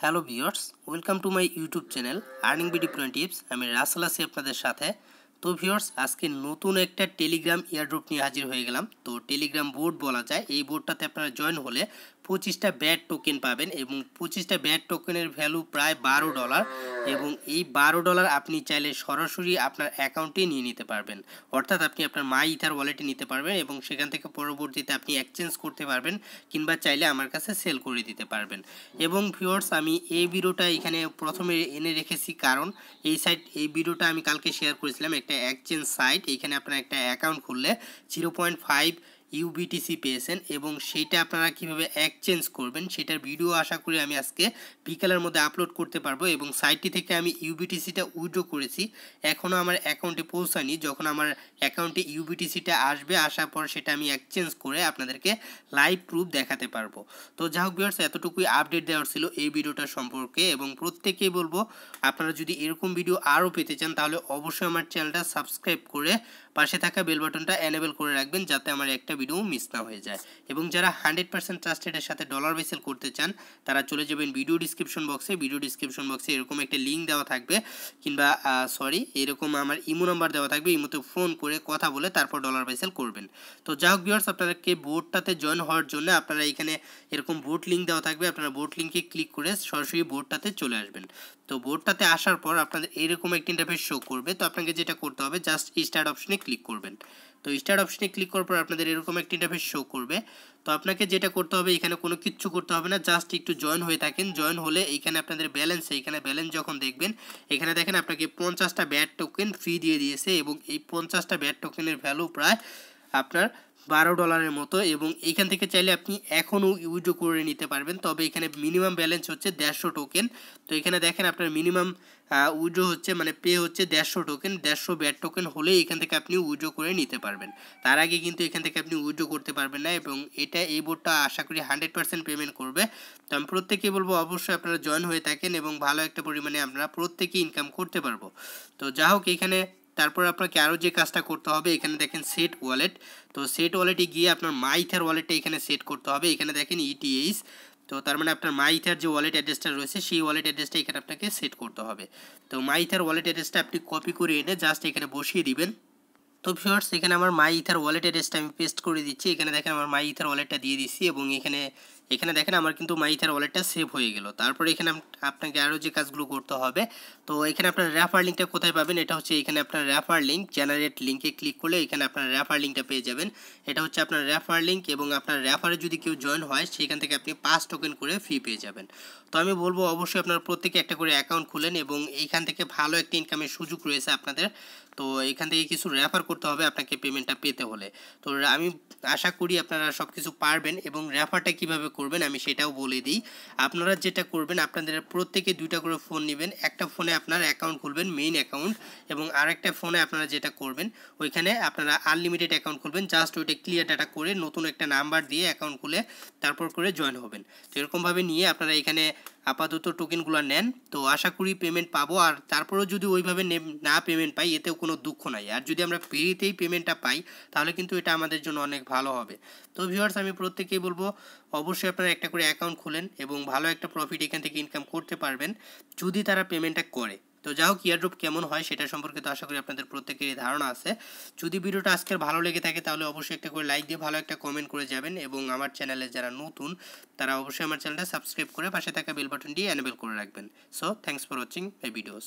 Hello viewers, welcome to my YouTube channel earning BD pro tips. আমি রাসেল আছি আপনাদের সাথে। তো ভিউয়ার্স, আজকে নতুন একটা টেলিগ্রাম এয়ারড্রপ নিয়ে হাজির হয়ে গেলাম। তো টেলিগ্রাম বোর্ড বলা যায়, এই বোর্ডটাতে আপনারা জয়েন হলে 25টা ব্যাট টোকেন পাবেন এবং 25টা ব্যাট টোকেনের ভ্যালু প্রায় $12 এবং এই $12 আপনি চাইলে সরাসরি আপনার অ্যাকাউন্টে নিয়ে নিতে পারবেন। অর্থাৎ আপনি আপনার মাই ইথার ওয়ালেটে নিতে পারবেন এবং সেখান থেকে পরবর্তীতে আপনি এক্সচেঞ্জ করতে পারবেন কিংবা চাইলে আমার কাছে সেল করে দিতে পারবেন। এবং ভিউয়ার্স, আমি এই ভিডিওটা এখানে প্রথমে এনে রেখেছি কারণ এই ভিডিওটা আমি কালকে শেয়ার করেছিলাম একটা এক্সচেঞ্জ সাইট। এখানে আপনারা একটা অ্যাকাউন্ট খুললে 0.5 ইউবিটিসি পেয়েছেন এবং সেইটা আপনারা কিভাবে এক্সচেঞ্জ করবেন সেটার ভিডিও আশা করি আমি আজকে বিকালের মধ্যে আপলোড করতে পারবো। এবং সাইটটি থেকে আমি ইউবিটিসিটা উইথড্র করেছি, এখনও আমার অ্যাকাউন্টে পৌঁছায়নি। যখন আমার অ্যাকাউন্টে ইউবিটিসিটা আসবে, আসার পর সেটা আমি এক্সচেঞ্জ করে আপনাদেরকে লাইভ প্রুফ দেখাতে পারবো। তো যাই হোক ভিউয়ার্স, এতটুকুই আপডেট দেওয়ার ছিল এই ভিডিওটা সম্পর্কে। এবং প্রত্যেকেই বলবো, আপনারা যদি এরকম ভিডিও আরও পেতে চান তাহলে অবশ্যই আমার চ্যানেলটা সাবস্ক্রাইব করে পাশে থাকা বেল বাটনটা এনেবল করে রাখবেন, যাতে আমার একটা ভিডিও মিস না হয়ে যায়। এবং যারা 100% ট্রাস্টেডের সাথে ডলার বেসেল করতে চান তারা চলে যাবেন ভিডিও ডিসক্রিপশন বক্সে এরকম একটা লিঙ্ক দেওয়া থাকবে, কিংবা এরকম আমার ইমো নাম্বার দেওয়া থাকবে। ইমোতে ফোন করে কথা বলে তারপর ডলার বেসেল করবেন। তো যাই হোক ভিউয়ার্স, আপনাদেরকে বোর্ডটাতে জয়েন হওয়ার জন্য আপনারা এখানে এরকম বোর্ড লিঙ্ক দেওয়া থাকবে, আপনারা বোর্ড লিঙ্কে ক্লিক করে সরাসরি বোর্ডটাতে চলে আসবেন। তো বোর্ডটাতে আসার পর আপনাদের এরকম একটা ইন্টারফেস শো করবে। তো আপনাকে যেটা করতে হবে, জাস্ট স্টার্ট অপশনে ক্লিক করবেন। তো স্টার্ট অপশনে ক্লিক করার পর আপনাদের এরকম একটা ইন্টারফেস শো করবে। তো আপনাকে যেটা করতে হবে, এখানে কোনো কিচ্ছু করতে হবে না, জাস্ট একটু জয়েন হয়ে থাকেন। জয়েন হলে এইখানে আপনাদের এইখানে ব্যালেন্স যখন দেখবেন, এখানে দেখেন আপনাকে 50টা ব্যাট টোকেন ফ্রি দিয়ে দিয়েছে এবং এই 50টা ব্যাট টোকেনের ভ্যালু প্রায় আপনার $12 মতো। এবং এইখান থেকে চাইলে আপনি এখনও উইথড্র করে নিতে পারবেন, তবে এখানে মিনিমাম ব্যালেন্স হচ্ছে 150 টোকেন। তো এখানে দেখেন আপনার মিনিমাম উইথড্র হচ্ছে, মানে পে হচ্ছে 150 টোকেন। 150 ব্যাট টোকেন হলেই এখান থেকে আপনি উইথড্র করে নিতে পারবেন। তার আগে কিন্তু এখান থেকে আপনি উইথড্র করতে পারবেন না। এবং এই বোর্ডটা আশা করি 100% পেমেন্ট করবে। তো আমি প্রত্যেকেই বলবো অবশ্যই আপনারা জয়েন হয়ে থাকেন এবং ভালো একটা পরিমাণে আমরা প্রত্যেকেই ইনকাম করতে পারবো। তো যা হোক, এখানে তারপর আপনাকে আরও যে কাজটা করতে হবে, এখানে দেখেন সেট ওয়ালেট। তো সেট ওয়ালেটে গিয়ে আপনার মাই ইথার ওয়ালেটটা এখানে সেট করতে হবে। এখানে দেখেন ইটিএইচ, তো তার মানে আপনার মাই ইথার যে ওয়ালেট অ্যাড্রেসটা রয়েছে সেই ওয়ালেট অ্যাড্রেসটা এখানে আপনাকে সেট করতে হবে। তো মাই ইথার ওয়ালেট অ্যাড্রেসটা আপনি কপি করে এনে জাস্ট এখানে বসিয়ে দিবেন। তো ভিউয়ার্স, এখানে আমার মাই ইথার ওয়ালেট অ্যাড্রেসটা আমি পেস্ট করে দিচ্ছি। এখানে দেখেন আমার মাই ইথার ওয়ালেটটা দিয়ে দিচ্ছি এবং এখানে দেখেন আমার কিন্তু মাই ইথার ওয়ালেটটা সেভ হয়ে গেল। তারপরে এখানে আপনাকে আরও যে কাজগুলো করতে হবে, তো এখানে আপনার রেফার লিঙ্কটা কোথায় পাবেন, এটা হচ্ছে এখানে আপনার রেফার লিঙ্ক, জেনারেট লিঙ্কে ক্লিক করলে এখানে আপনার রেফার লিঙ্কটা পেয়ে যাবেন। এটা হচ্ছে আপনার রেফার লিঙ্ক এবং আপনার রেফারে যদি কেউ জয়েন হয় সেখান থেকে আপনি 5 টোকেন করে ফ্রি পেয়ে যাবেন। তো আমি বলবো অবশ্যই আপনারা প্রত্যেকে একটা করে অ্যাকাউন্ট খুলেন এবং এইখান থেকে ভালো একটা ইনকামের সুযোগ রয়েছে আপনাদের। তো এখান থেকে কিছু রেফার করতে হবে আপনাকে পেমেন্টটা পেতে হলে। তো আমি আশা করি আপনারা সব কিছু পারবেন। এবং রেফারটা কিভাবে করবেন আমি সেটাও বলে দিই। আপনারা যেটা করবেন, আপনাদের প্রত্যেকে 2টা করে ফোন নেবেন। একটা ফোনে আপনার অ্যাকাউন্ট খুলবেন, মেইন অ্যাকাউন্ট, এবং আরেকটা ফোনে আপনারা যেটা করবেন, ওইখানে আপনারা আনলিমিটেড অ্যাকাউন্ট খুলবেন। জাস্ট ওইটা ক্লিয়ার ডাটা করে নতুন একটা নাম্বার দিয়ে অ্যাকাউন্ট খুলে তারপর করে জয়েন হবেন। তো এরকমভাবে নিয়ে আপনারা এখানে আপাতত টোকেনগুলো নেন। তো আশা করি পেমেন্ট পাবো। আর তারপরেও যদি ওইভাবে না পেমেন্ট পাই, এতেও কোনো দুঃখ নাই। আর যদি আমরা ফ্রিতেই পেমেন্টটা পাই তাহলে কিন্তু এটা আমাদের জন্য অনেক ভালো হবে। তো ভিউয়ার্স, আমি প্রত্যেকেই বলবো অবশ্যই আপনারা একটা করে অ্যাকাউন্ট খুলেন এবং ভালো একটা প্রফিট এখান থেকে ইনকাম করতে পারবেন যদি তারা পেমেন্টটা করে। তো যাই হোক, ইয়ারড্রপ কেমন হয় সেটা সম্পর্কে তো আশা করি আপনাদের প্রত্যেকেরই ধারণা আছে। যদি ভিডিওটা আজকের ভালো লেগে থাকে তাহলে অবশ্যই একটা করে লাইক দিয়ে ভালো একটা কমেন্ট করে যাবেন। এবং আমার চ্যানেলে যারা নতুন তারা অবশ্যই আমার চ্যানেলটা সাবস্ক্রাইব করে পাশে থাকা বেল বাটনটি এনেবল করে রাখবেন। So thanks for watching my videos.